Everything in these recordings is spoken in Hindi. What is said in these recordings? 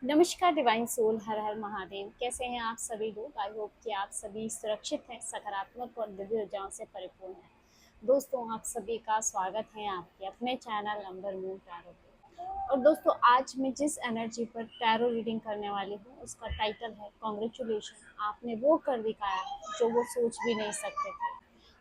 नमस्कार डिवाइन सोल, हर हर महादेव। कैसे हैं आप सभी लोग? आई होप कि आप सभी सुरक्षित हैं, सकारात्मक और दिव्य ऊर्जाओं से परिपूर्ण हैं। दोस्तों, आप सभी का स्वागत है आपके अपने चैनल अंबर मून टैरो पे। और दोस्तों, आज मैं जिस एनर्जी पर टैरो रीडिंग करने वाली हूँ उसका टाइटल है कॉन्ग्रेचुलेशन। आपने वो कर दिखाया है जो वो सोच भी नहीं सकते थे।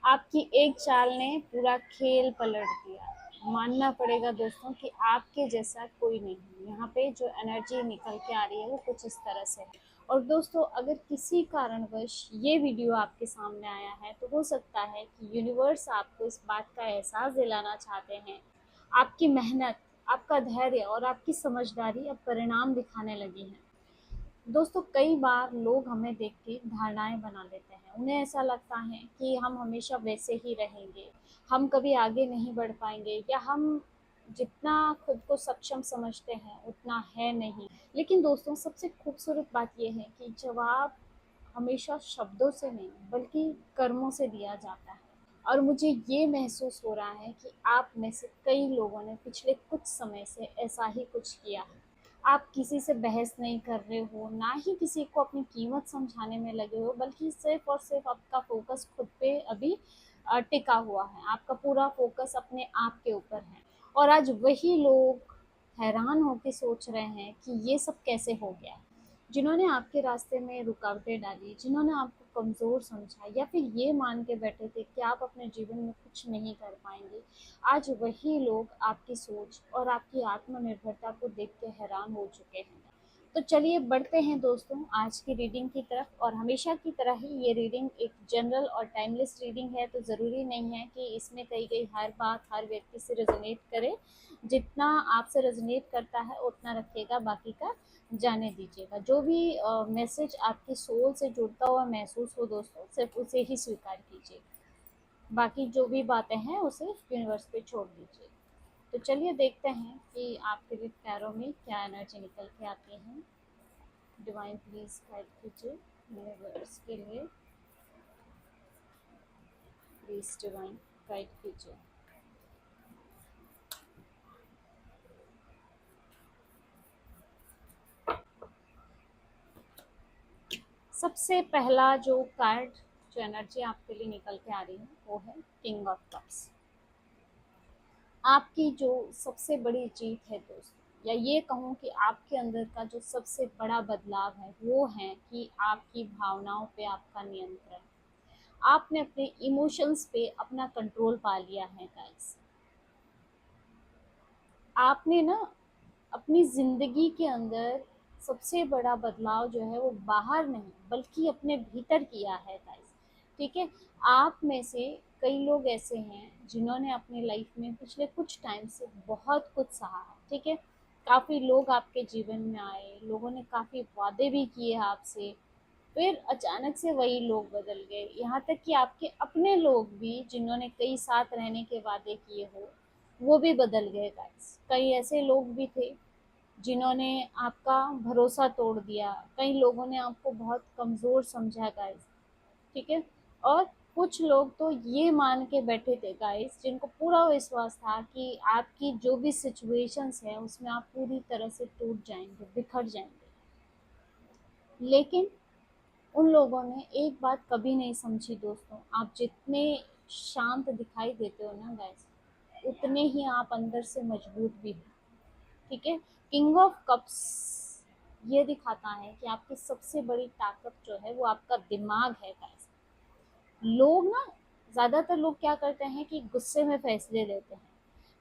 आपकी एक चाल ने पूरा खेल पलट दिया। मानना पड़ेगा दोस्तों कि आपके जैसा कोई नहीं है। यहाँ पे जो एनर्जी निकल के आ रही है वो कुछ इस तरह से है। और दोस्तों, अगर किसी कारणवश ये वीडियो आपके सामने आया है तो हो सकता है कि यूनिवर्स आपको इस बात का एहसास दिलाना चाहते हैं। आपकी मेहनत, आपका धैर्य और आपकी समझदारी अब परिणाम दिखाने लगी है। दोस्तों, कई बार लोग हमें देख के धारणाएं बना लेते हैं। उन्हें ऐसा लगता है कि हम हमेशा वैसे ही रहेंगे, हम कभी आगे नहीं बढ़ पाएंगे, या हम जितना खुद को सक्षम समझते हैं उतना है नहीं। लेकिन दोस्तों, सबसे खूबसूरत बात यह है कि जवाब हमेशा शब्दों से नहीं बल्कि कर्मों से दिया जाता है। और मुझे ये महसूस हो रहा है कि आप में से कई लोगों ने पिछले कुछ समय से ऐसा ही कुछ किया है। आप किसी से बहस नहीं कर रहे हो, ना ही किसी को अपनी कीमत समझाने में लगे हो, बल्कि सिर्फ और सिर्फ आपका फोकस खुद पे अभी टिका हुआ है। आपका पूरा फोकस अपने आप के ऊपर है। और आज वही लोग हैरान होकर सोच रहे हैं कि ये सब कैसे हो गया। जिन्होंने आपके रास्ते में रुकावटें डाली, जिन्होंने आपको कमज़ोर समझा, या फिर ये मान के बैठे थे कि आप अपने जीवन में कुछ नहीं कर पाएंगे, आज वही लोग आपकी सोच और आपकी आत्मनिर्भरता को देख के हैरान हो चुके हैं। तो चलिए बढ़ते हैं दोस्तों आज की रीडिंग की तरफ। और हमेशा की तरह ही ये रीडिंग एक जनरल और टाइमलेस रीडिंग है, तो ज़रूरी नहीं है कि इसमें कही गई हर बात हर व्यक्ति से रेजोनेट करे। जितना आपसे रेजोनेट करता है उतना रखिएगा, बाकी का जाने दीजिएगा। जो भी मैसेज आपकी सोल से जुड़ता हुआ महसूस हो दोस्तों, सिर्फ उसे ही स्वीकार कीजिएगा। बाकी जो भी बातें हैं उसे यूनिवर्स पे छोड़ दीजिए। तो चलिए देखते हैं कि आपके लिए टैरो में क्या एनर्जी निकल के आती है। डिवाइन प्लीज गाइड कीजिए यूनिवर्स के लिए। प्लीज डिवाइन गाइड कीजिए। सबसे पहला जो कार्ड, जो एनर्जी आपके लिए निकल के आ रही है वो है किंग ऑफ कप्स। आपकी जो सबसे बड़ी जीत है दोस्तों, या ये कहूँ कि आपके अंदर का जो सबसे बड़ा बदलाव है वो है कि आपकी भावनाओं पे आपका नियंत्रण। आपने अपने इमोशंस पे अपना कंट्रोल पा लिया है गाइस। आपने ना अपनी ज़िंदगी के अंदर सबसे बड़ा बदलाव जो है वो बाहर नहीं बल्कि अपने भीतर किया है गाइस। ठीक है। आप में से कई लोग ऐसे हैं जिन्होंने अपनी लाइफ में पिछले कुछ टाइम से बहुत कुछ सहा है। ठीक है। काफ़ी लोग आपके जीवन में आए, लोगों ने काफ़ी वादे भी किए आपसे, फिर अचानक से वही लोग बदल गए। यहाँ तक कि आपके अपने लोग भी जिन्होंने कई साथ रहने के वादे किए हो वो भी बदल गए गाइस। कई ऐसे लोग भी थे जिन्होंने आपका भरोसा तोड़ दिया। कई लोगों ने आपको बहुत कमज़ोर समझा गाइस। ठीक है। और कुछ लोग तो ये मान के बैठे थे गाइस, जिनको पूरा विश्वास था कि आपकी जो भी सिचुएशंस है उसमें आप पूरी तरह से टूट जाएंगे, बिखर जाएंगे। लेकिन उन लोगों ने एक बात कभी नहीं समझी दोस्तों। आप जितने शांत दिखाई देते हो ना गाइस, उतने ही आप अंदर से मजबूत भी हो। ठीक है। किंग ऑफ कप्स ये दिखाता है कि आपकी सबसे बड़ी ताकत जो है वो आपका दिमाग है गाइस। लोग ना, ज़्यादातर लोग क्या करते हैं कि गुस्से में फैसले लेते हैं,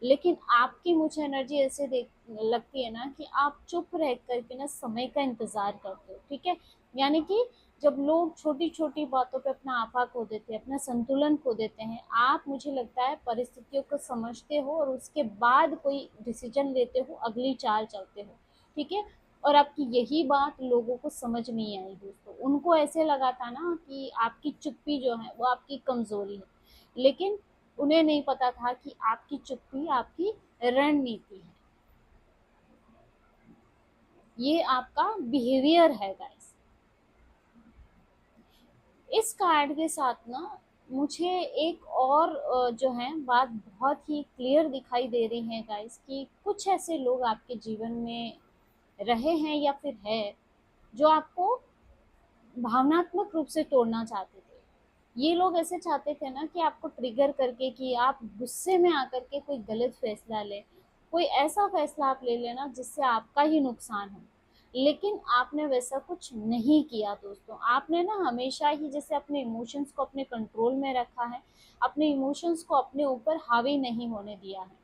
लेकिन आपकी मुझे एनर्जी ऐसे देख लगती है ना कि आप चुप रह करके ना समय का इंतज़ार करते हो। ठीक है। यानी कि जब लोग छोटी छोटी बातों पे अपना आपा खो देते हैं, अपना संतुलन खो देते हैं, आप मुझे लगता है परिस्थितियों को समझते हो और उसके बाद कोई डिसीजन लेते हो, अगली चाल चलते हो। ठीक है। और आपकी यही बात लोगों को समझ नहीं आई दोस्तों। उनको ऐसे लगा था ना कि आपकी चुप्पी जो है वो आपकी कमजोरी है, लेकिन उन्हें नहीं पता था कि आपकी चुप्पी आपकी रणनीति है। ये आपका बिहेवियर है गाइस। इस कार्ड के साथ ना मुझे एक और जो है बात बहुत ही क्लियर दिखाई दे रही है गाइस, कि कुछ ऐसे लोग आपके जीवन में रहे हैं या फिर है, जो आपको भावनात्मक रूप से तोड़ना चाहते थे। ये लोग ऐसे चाहते थे ना कि आपको ट्रिगर करके, कि आप गुस्से में आकर के कोई गलत फैसला ले, कोई ऐसा फैसला आप ले लेना जिससे आपका ही नुकसान हो। लेकिन आपने वैसा कुछ नहीं किया दोस्तों। आपने ना हमेशा ही जैसे अपने इमोशंस को अपने कंट्रोल में रखा है, अपने इमोशंस को अपने ऊपर हावी नहीं होने दिया है।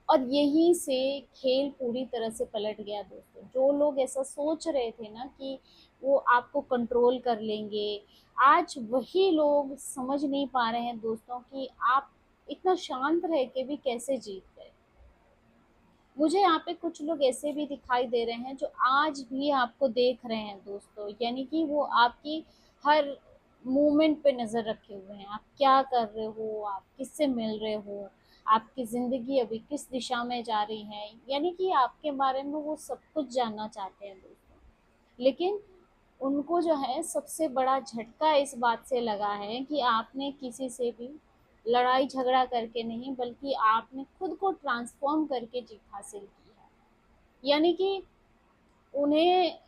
और यहीं से खेल पूरी तरह से पलट गया दोस्तों। जो लोग ऐसा सोच रहे थे ना कि वो आपको कंट्रोल कर लेंगे, आज वही लोग समझ नहीं पा रहे हैं दोस्तों कि आप इतना शांत रह के भी कैसे जीत गए। मुझे यहाँ पे कुछ लोग ऐसे भी दिखाई दे रहे हैं जो आज भी आपको देख रहे हैं दोस्तों, यानी कि वो आपकी हर मूवमेंट पे नजर रखे हुए हैं। आप क्या कर रहे हो, आप किससे मिल रहे हो, आपकी जिंदगी अभी किस दिशा में जा रही है, यानी कि आपके बारे में वो सब कुछ जानना चाहते हैं दोस्तों। लेकिन उनको जो है सबसे बड़ा झटका इस बात से लगा है कि आपने किसी से भी लड़ाई झगड़ा करके नहीं, बल्कि आपने खुद को ट्रांसफॉर्म करके जीत हासिल की है। यानी कि उन्हें,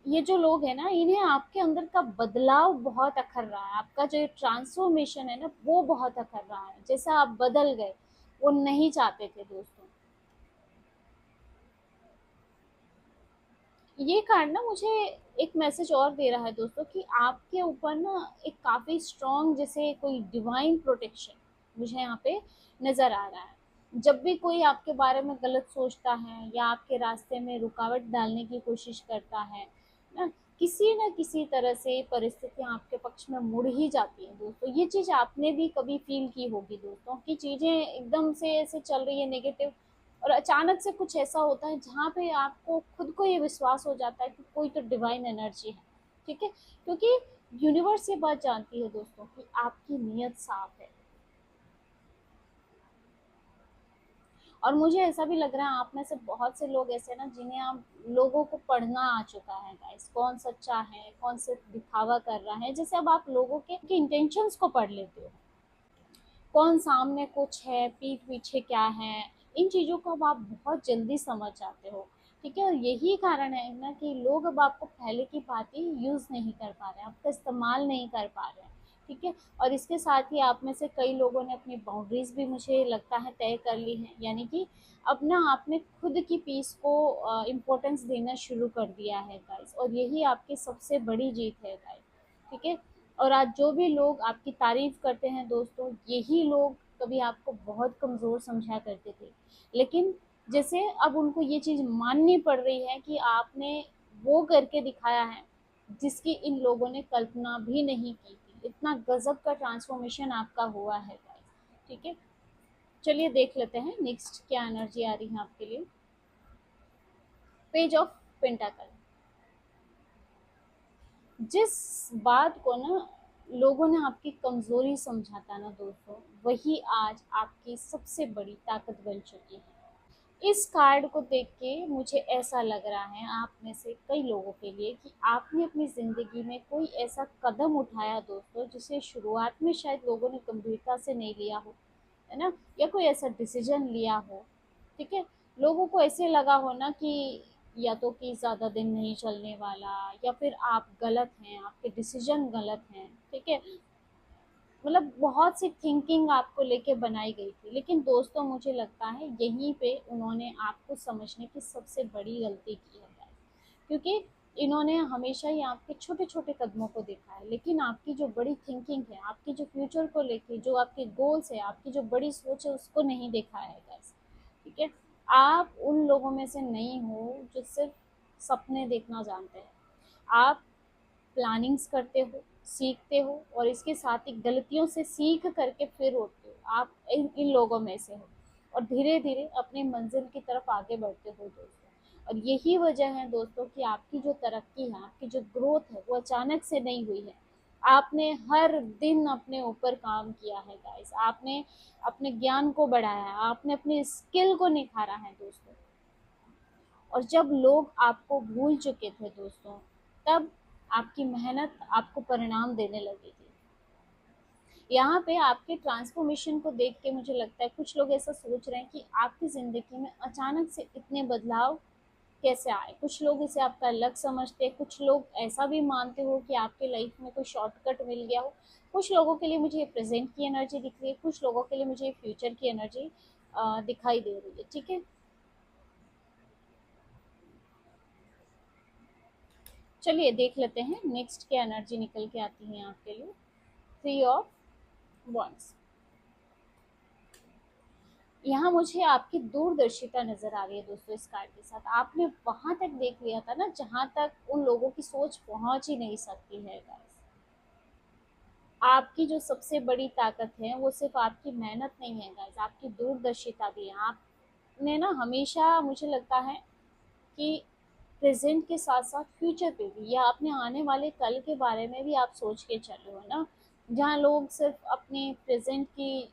ये जो लोग हैं ना, इन्हें आपके अंदर का बदलाव बहुत अखर रहा है। आपका जो ट्रांसफॉर्मेशन है ना, वो बहुत अखर रहा है। जैसा आप बदल गए, वो नहीं चाहते थे दोस्तों। ये कार्ड ना मुझे एक मैसेज और दे रहा है दोस्तों, कि आपके ऊपर ना एक काफ़ी स्ट्रॉन्ग, जैसे कोई डिवाइन प्रोटेक्शन मुझे यहाँ पे नज़र आ रहा है। जब भी कोई आपके बारे में गलत सोचता है या आपके रास्ते में रुकावट डालने की कोशिश करता है ना किसी तरह से परिस्थितियाँ आपके पक्ष में मुड़ ही जाती हैं दोस्तों। ये चीज़ आपने भी कभी फील की होगी दोस्तों, कि चीज़ें एकदम से ऐसे चल रही है नेगेटिव, और अचानक से कुछ ऐसा होता है जहाँ पे आपको खुद को ये विश्वास हो जाता है कि कोई तो डिवाइन एनर्जी है। ठीक है, क्योंकि यूनिवर्स ये बात जानती है दोस्तों कि आपकी नीयत साफ है। और मुझे ऐसा भी लग रहा है आप में से बहुत से लोग ऐसे ना, जिन्हें आप लोगों को पढ़ना आ चुका है गाइस, कौन सच्चा है कौन से दिखावा कर रहा है। जैसे अब आप लोगों के इंटेंशंस को पढ़ लेते हो, कौन सामने कुछ है, पीठ पीछे क्या है, इन चीज़ों को अब आप बहुत जल्दी समझ जाते हो। ठीक है, और यही कारण है ना कि लोग अब आपको पहले की बातें यूज़ नहीं कर पा रहे हैं, आपका इस्तेमाल नहीं कर पा रहे हैं। ठीक है, और इसके साथ ही आप में से कई लोगों ने अपनी बाउंड्रीज भी मुझे लगता है तय कर ली हैं, यानी कि अब ना आपने खुद की पीस को इम्पोर्टेंस देना शुरू कर दिया है गाइस, और यही आपकी सबसे बड़ी जीत है गाइस। ठीक है, और आज जो भी लोग आपकी तारीफ करते हैं दोस्तों, यही लोग कभी आपको बहुत कमज़ोर समझा करते थे। लेकिन जैसे अब उनको ये चीज़ माननी पड़ रही है कि आपने वो करके दिखाया है जिसकी इन लोगों ने कल्पना भी नहीं की थी। इतना गजब का ट्रांसफॉर्मेशन आपका हुआ है गाइस। ठीक है, चलिए देख लेते हैं नेक्स्ट क्या एनर्जी आ रही है आपके लिए। Page of pentacle. जिस बात को ना लोगों ने आपकी कमजोरी समझा था ना दोस्तों, वही आज आपकी सबसे बड़ी ताकत बन चुकी है। इस कार्ड को देख के मुझे ऐसा लग रहा है आप में से कई लोगों के लिए कि आपने अपनी ज़िंदगी में कोई ऐसा कदम उठाया दोस्तों, जिसे शुरुआत में शायद लोगों ने गंभीरता से नहीं लिया हो, है ना, या कोई ऐसा डिसीजन लिया हो। ठीक है, लोगों को ऐसे लगा हो ना कि या तो कि ज़्यादा दिन नहीं चलने वाला, या फिर आप गलत हैं, आपके डिसीजन गलत हैं। ठीक है, मतलब बहुत सी थिंकिंग आपको लेके बनाई गई थी। लेकिन दोस्तों मुझे लगता है यहीं पे उन्होंने आपको समझने की सबसे बड़ी गलती की है guys। क्योंकि इन्होंने हमेशा ही आपके छोटे छोटे कदमों को देखा है, लेकिन आपकी जो बड़ी थिंकिंग है, आपकी जो फ्यूचर को लेके जो आपके गोल्स है, आपकी जो बड़ी सोच है, उसको नहीं देखा है गाइस। ठीक है, आप उन लोगों में से नहीं हो जो सिर्फ सपने देखना जानते हैं। आप प्लानिंग्स करते हो, सीखते हो, और इसके साथ ही गलतियों से सीख करके फिर उठते हो। आप इन लोगों में से हो, और धीरे धीरे अपनी मंजिल की तरफ आगे बढ़ते हो दोस्तों। और यही वजह है दोस्तों कि आपकी जो तरक्की है, आपकी जो ग्रोथ है, वो अचानक से नहीं हुई है। आपने हर दिन अपने ऊपर काम किया है गाइस, आपने अपने ज्ञान को बढ़ाया है, आपने अपनी स्किल को निखारा है दोस्तों। और जब लोग आपको भूल चुके थे दोस्तों, तब आपकी मेहनत आपको परिणाम देने लगी थी। यहाँ पे आपके ट्रांसफॉर्मेशन को देख के मुझे लगता है कुछ लोग ऐसा सोच रहे हैं कि आपकी ज़िंदगी में अचानक से इतने बदलाव कैसे आए। कुछ लोग इसे आपका लक समझते हैं, कुछ लोग ऐसा भी मानते हो कि आपके लाइफ में कोई शॉर्टकट मिल गया हो। कुछ लोगों के लिए मुझे ये प्रेजेंट की एनर्जी दिख रही है, कुछ लोगों के लिए मुझे ये फ्यूचर की एनर्जी दिखाई दे रही है। ठीक है, चलिए देख लेते हैं नेक्स्ट क्या एनर्जी निकल के आती है आपके लिए। 3 ऑफ वंस। यहाँ मुझे आपकी दूरदर्शिता नजर आ रही है दोस्तों। इस कार्ड के साथ आपने वहां तक देख लिया था ना जहां तक उन लोगों की सोच पहुंच ही नहीं सकती है गाइस। आपकी जो सबसे बड़ी ताकत है वो सिर्फ आपकी मेहनत नहीं है गाइस, आपकी दूरदर्शिता भी है। आपने ना हमेशा, मुझे लगता है कि प्रेजेंट के साथ साथ फ्यूचर पे भी, या अपने आने वाले कल के बारे में भी आप सोच के चलो, है ना। जहाँ लोग सिर्फ अपने प्रेजेंट की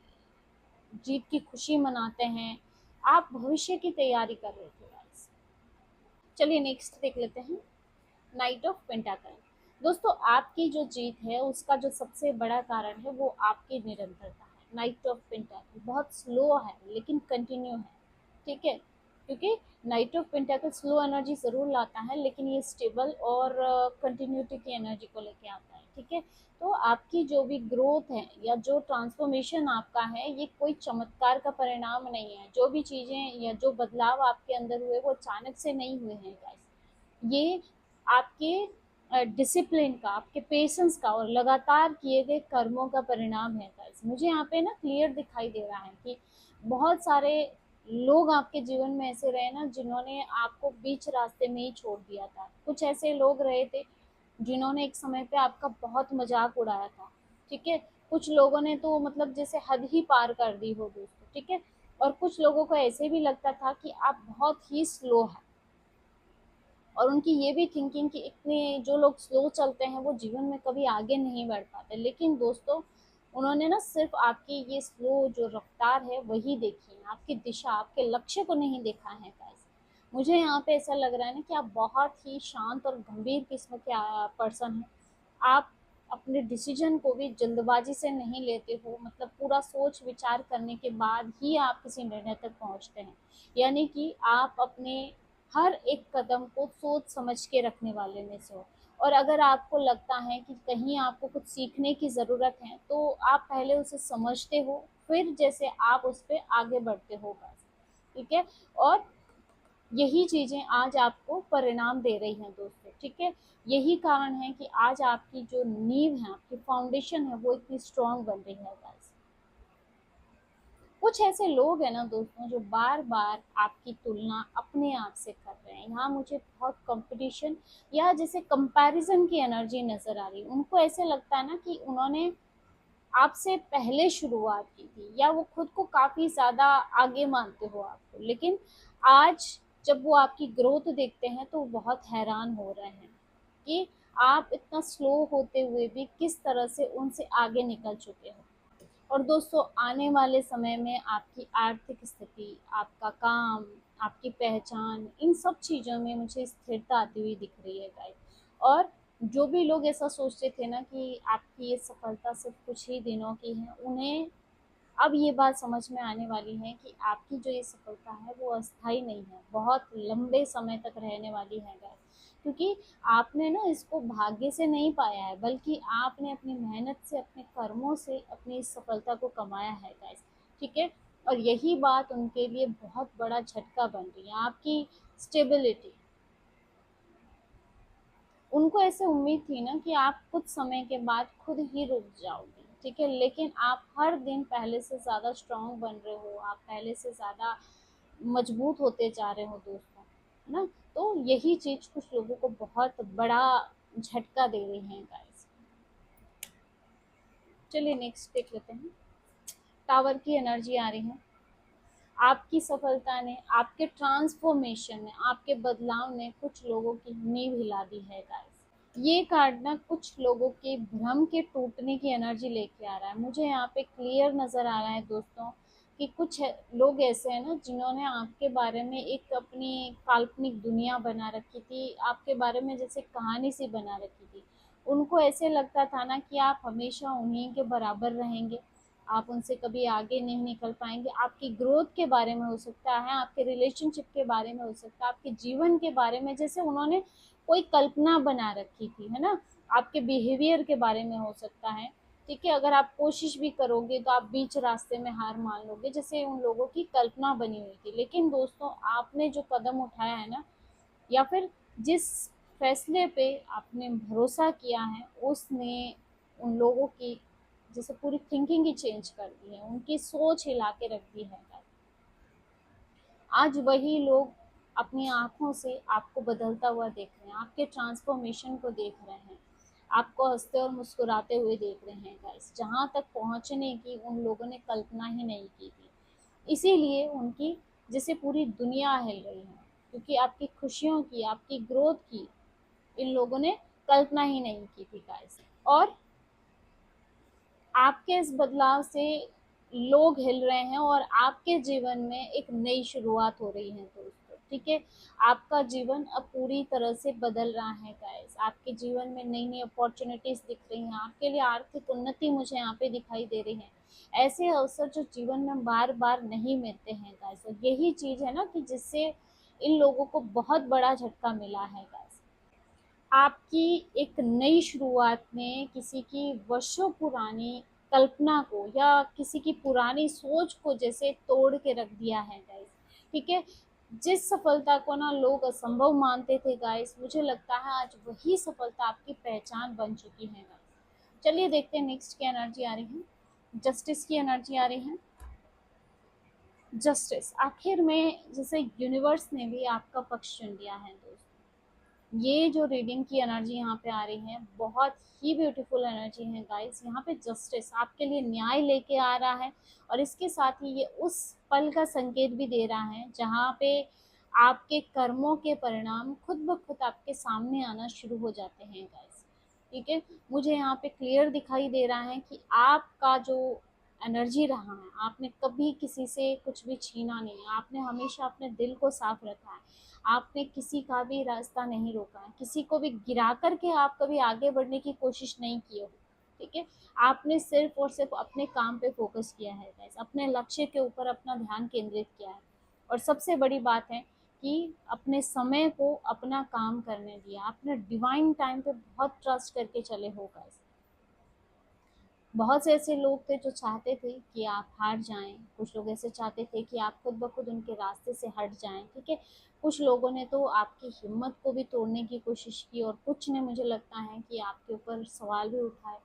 जीत की खुशी मनाते हैं, आप भविष्य की तैयारी कर रहे थे गाइस। चलिए नेक्स्ट देख लेते हैं, नाइट ऑफ पेंटाकल। दोस्तों आपकी जो जीत है उसका जो सबसे बड़ा कारण है वो आपकी निरंतरता है। नाइट ऑफ पेंटाकल बहुत स्लो है लेकिन कंटिन्यू है। ठीक है, क्योंकि नाइट ऑफ पेंटाकल स्लो एनर्जी जरूर लाता है लेकिन ये स्टेबल और कंटिन्यूटी की एनर्जी को लेके आता है। ठीक है, तो आपकी जो भी ग्रोथ है या जो ट्रांसफॉर्मेशन आपका है ये कोई चमत्कार का परिणाम नहीं है। जो भी चीजें या जो बदलाव आपके अंदर हुए वो अचानक से नहीं हुए हैं गाइस। ये आपके डिसिप्लिन का, आपके पेशेंस का और लगातार किए गए कर्मों का परिणाम है गाइस। मुझे यहाँ पे ना क्लियर दिखाई दे रहा है कि बहुत सारे लोग आपके जीवन में ऐसे रहे ना जिन्होंने आपको बीच रास्ते में ही छोड़ दिया था। कुछ ऐसे लोग रहे थे जिन्होंने एक समय पे आपका बहुत मजाक उड़ाया था। ठीक है, कुछ लोगों ने तो मतलब जैसे हद ही पार कर दी हो दोस्तों। ठीक है, और कुछ लोगों को ऐसे भी लगता था कि आप बहुत ही स्लो है, और उनकी ये भी थिंकिंग कि इतने जो लोग स्लो चलते हैं वो जीवन में कभी आगे नहीं बढ़ पाते। लेकिन दोस्तों उन्होंने ना सिर्फ आपकी ये स्लो जो रफ्तार है वही देखी है, आपकी दिशा, आपके लक्ष्य को नहीं देखा है गाइस। मुझे यहाँ पे ऐसा लग रहा है ना कि आप बहुत ही शांत और गंभीर किस्म के पर्सन हैं। आप अपने डिसीजन को भी जल्दबाजी से नहीं लेते हो, मतलब पूरा सोच विचार करने के बाद ही आप किसी निर्णय तक पहुंचते हैं। यानी कि आप अपने हर एक कदम को सोच समझ के रखने वाले में से हो। और अगर आपको लगता है कि कहीं आपको कुछ सीखने की ज़रूरत है तो आप पहले उसे समझते हो, फिर जैसे आप उस पर आगे बढ़ते हो बस। ठीक है, और यही चीज़ें आज आपको परिणाम दे रही हैं दोस्तों। ठीक है, यही कारण है कि आज आपकी जो नींव है, आपकी फाउंडेशन है वो इतनी स्ट्रांग बन रही है गाइस। कुछ ऐसे लोग हैं ना दोस्तों जो बार बार आपकी तुलना अपने आप से कर रहे हैं। यहाँ मुझे बहुत कंपटीशन या जैसे कंपैरिजन की एनर्जी नजर आ रही है। उनको ऐसे लगता है ना कि उन्होंने आपसे पहले शुरुआत की थी, या वो खुद को काफी ज्यादा आगे मानते हो आपको, लेकिन आज जब वो आपकी ग्रोथ देखते हैं तो वो बहुत हैरान हो रहे हैं कि आप इतना स्लो होते हुए भी किस तरह से उनसे आगे निकल चुके हो। और दोस्तों आने वाले समय में आपकी आर्थिक स्थिति, आपका काम, आपकी पहचान, इन सब चीज़ों में मुझे स्थिरता आती हुई दिख रही है गाइस। और जो भी लोग ऐसा सोचते थे ना कि आपकी ये सफलता सिर्फ कुछ ही दिनों की है, उन्हें अब ये बात समझ में आने वाली है कि आपकी जो ये सफलता है वो अस्थाई नहीं है, बहुत लंबे समय तक रहने वाली है गाइस। क्योंकि आपने ना इसको भाग्य से नहीं पाया है, बल्कि आपने अपनी मेहनत से, अपने कर्मों से अपनी इस सफलता को कमाया है गाइस। ठीक है, और यही बात उनके लिए बहुत बड़ा झटका बन रही है, आपकी स्टेबिलिटी। उनको ऐसे उम्मीद थी ना कि आप कुछ समय के बाद खुद ही रुक जाओगे। ठीक है, लेकिन आप हर दिन पहले से ज़्यादा स्ट्रांग बन रहे हो, आप पहले से ज़्यादा मजबूत होते जा रहे हो दोस्तों, है ना। तो यही चीज़ कुछ लोगों को बहुत बड़ा झटका दे रही है गाइस। चलिए नेक्स्ट देख लेते हैं, टावर की एनर्जी आ रही है। आपकी सफलता ने, आपके ट्रांसफॉर्मेशन ने, आपके बदलाव ने कुछ लोगों की नींव हिला दी है गाइस। ये कार्ड ना कुछ लोगों के भ्रम के टूटने की एनर्जी लेके आ रहा है। मुझे यहाँ पे क्लियर नजर आ रहा है दोस्तों कि कुछ लोग ऐसे हैं ना जिन्होंने आपके बारे में एक अपनी काल्पनिक दुनिया बना रखी थी, आपके बारे में जैसे कहानी सी बना रखी थी। उनको ऐसे लगता था ना कि आप हमेशा उन्हीं के बराबर रहेंगे, आप उनसे कभी आगे नहीं निकल पाएंगे। आपकी ग्रोथ के बारे में हो सकता है, आपके रिलेशनशिप के बारे में हो सकता है, आपके जीवन के बारे में, जैसे उन्होंने कोई कल्पना बना रखी थी, है ना। आपके बिहेवियर के बारे में हो सकता है, ठीक है। अगर आप कोशिश भी करोगे तो आप बीच रास्ते में हार मान लोगे, जैसे उन लोगों की कल्पना बनी हुई थी। लेकिन दोस्तों, आपने जो कदम उठाया है ना, या फिर जिस फैसले पे आपने भरोसा किया है, उसने उन लोगों की जैसे पूरी थिंकिंग ही चेंज कर दी है, उनकी सोच हिला के रख दी है। आज वही लोग अपनी आंखों से आपको बदलता हुआ देख रहे हैं, आपके ट्रांसफॉर्मेशन को देख रहे हैं, आपको हंसते और मुस्कुराते हुए देख रहे हैं गाइस, जहां तक पहुंचने की उन लोगों ने कल्पना ही नहीं की थी। इसीलिए उनकी जैसे पूरी दुनिया हिल रही है, क्योंकि आपकी खुशियों की, आपकी ग्रोथ की इन लोगों ने कल्पना ही नहीं की थी गाइस। और आपके इस बदलाव से लोग हिल रहे हैं और आपके जीवन में एक नई शुरुआत हो रही है दोस्तों, ठीक है। आपका जीवन अब पूरी तरह से बदल रहा है गाइस। आपके जीवन में नई नई अपॉर्चुनिटीज दिख रही हैं, आपके लिए आर्थिक उन्नति मुझे यहाँ पे दिखाई दे रही है। ऐसे अवसर जो जीवन में बार बार नहीं मिलते हैं गाइस, और यही चीज है ना कि जिससे इन लोगों को बहुत बड़ा झटका मिला है गाइस। आपकी एक नई शुरुआत ने किसी की वर्षों पुरानी कल्पना को या किसी की पुरानी सोच को जैसे तोड़ के रख दिया है गाइस, ठीक है। जिस सफलता को ना लोग असंभव मानते थे गाइस, मुझे लगता है आज वही सफलता आपकी पहचान बन चुकी है गाइस। चलिए देखते हैं नेक्स्ट की एनर्जी आ रही है, जस्टिस की एनर्जी आ रही है। जस्टिस, आखिर में जैसे यूनिवर्स ने भी आपका पक्ष चुन लिया है दोस्तों। ये जो रीडिंग की एनर्जी यहाँ पे आ रही है, बहुत ही ब्यूटीफुल एनर्जी है गाइस। यहाँ पे जस्टिस आपके लिए न्याय लेके आ रहा है, और इसके साथ ही ये उस पल का संकेत भी दे रहा है जहाँ पे आपके कर्मों के परिणाम खुद ब खुद आपके सामने आना शुरू हो जाते हैं गाइस, ठीक है। मुझे यहाँ पे क्लियर दिखाई दे रहा है कि आपका जो एनर्जी रहा है, आपने कभी किसी से कुछ भी छीना नहीं है, आपने हमेशा अपने दिल को साफ रखा है, आपने किसी का भी रास्ता नहीं रोका है, किसी को भी गिरा करके आप कभी आगे बढ़ने की कोशिश नहीं की हो, ठीक है। आपने सिर्फ और सिर्फ अपने काम पे फोकस किया है गाइस, अपने लक्ष्य के ऊपर अपना ध्यान केंद्रित किया है। और सबसे बड़ी बात है कि अपने समय को अपना काम करने दिया, आपने डिवाइन टाइम पे बहुत ट्रस्ट करके चले हो गाइस। बहुत से ऐसे लोग थे जो चाहते थे कि आप हार जाएं, कुछ लोग ऐसे चाहते थे कि आप खुद ब खुद उनके रास्ते से हट जाएं, ठीक है। कुछ लोगों ने तो आपकी हिम्मत को भी तोड़ने की कोशिश की, और कुछ ने मुझे लगता है कि आपके ऊपर सवाल भी उठाए,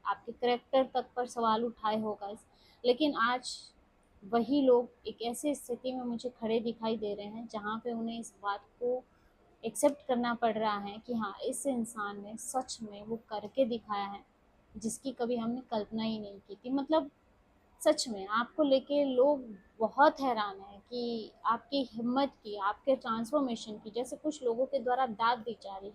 आपके करेक्टर तक पर सवाल उठाए होगा इस। लेकिन आज वही लोग एक ऐसी स्थिति में मुझे खड़े दिखाई दे रहे हैं जहाँ पे उन्हें इस बात को एक्सेप्ट करना पड़ रहा है कि हाँ, इस इंसान ने सच में वो करके दिखाया है जिसकी कभी हमने कल्पना ही नहीं की थी। मतलब सच में आपको लेके लोग बहुत हैरान है कि आपकी हिम्मत की, आपके ट्रांसफॉर्मेशन की, जैसे कुछ लोगों के द्वारा दाद दी जा रही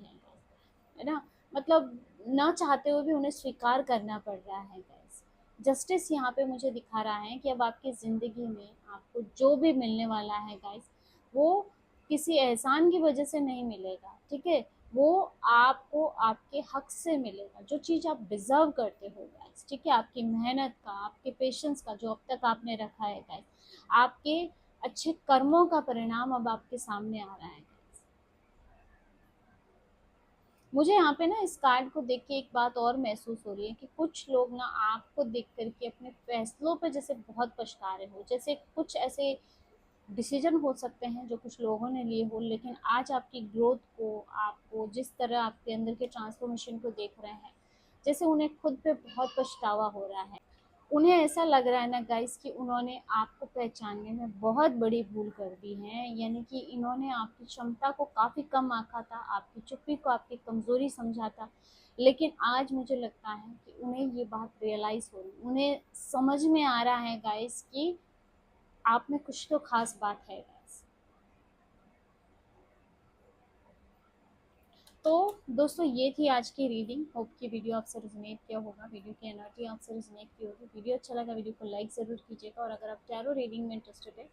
है ना। मतलब ना चाहते हुए भी उन्हें स्वीकार करना पड़ रहा है गाइस। जस्टिस यहाँ पे मुझे दिखा रहा है कि अब आपकी ज़िंदगी में आपको जो भी मिलने वाला है गाइस, वो किसी एहसान की वजह से नहीं मिलेगा, ठीक है। वो आपको आपके हक से मिलेगा, जो चीज़ आप डिजर्व करते हो गाइस, ठीक है। आपकी मेहनत का, आपके पेशेंस का जो अब तक आपने रखा है गाइस, आपके अच्छे कर्मों का परिणाम अब आपके सामने आ रहा है। मुझे यहाँ पे ना इस कार्ड को देख के एक बात और महसूस हो रही है कि कुछ लोग ना आपको देख करके अपने फैसलों पे जैसे बहुत पछता रहे हो, जैसे कुछ ऐसे डिसीजन हो सकते हैं जो कुछ लोगों ने लिए हो, लेकिन आज आपकी ग्रोथ को, आपको जिस तरह आपके अंदर के ट्रांसफॉर्मेशन को देख रहे हैं, जैसे उन्हें खुद पे बहुत पछतावा हो रहा है। उन्हें ऐसा लग रहा है ना गाइस कि उन्होंने आपको पहचानने में बहुत बड़ी भूल कर दी है, यानी कि इन्होंने आपकी क्षमता को काफ़ी कम आंका था, आपकी चुप्पी को आपकी कमज़ोरी समझा था। लेकिन आज मुझे लगता है कि उन्हें ये बात रियलाइज़ हो रही, उन्हें समझ में आ रहा है गाइस कि आप में कुछ तो खास बात है गाइस। तो दोस्तों, ये थी आज की रीडिंग। होप की वीडियो आपसे रिजोनेट किया होगा, वीडियो की एनर्जी आपसे रिजोनेट की होगी। वीडियो अच्छा लगा, वीडियो को लाइक ज़रूर कीजिएगा, और अगर आप टैरो रीडिंग में इंटरेस्टेड है,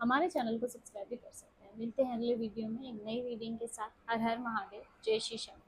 हमारे चैनल को सब्सक्राइब भी कर सकते हैं। मिलते हैं अगले वीडियो में एक नई रीडिंग के साथ। हर हर महादेव, जय श्री शंकर।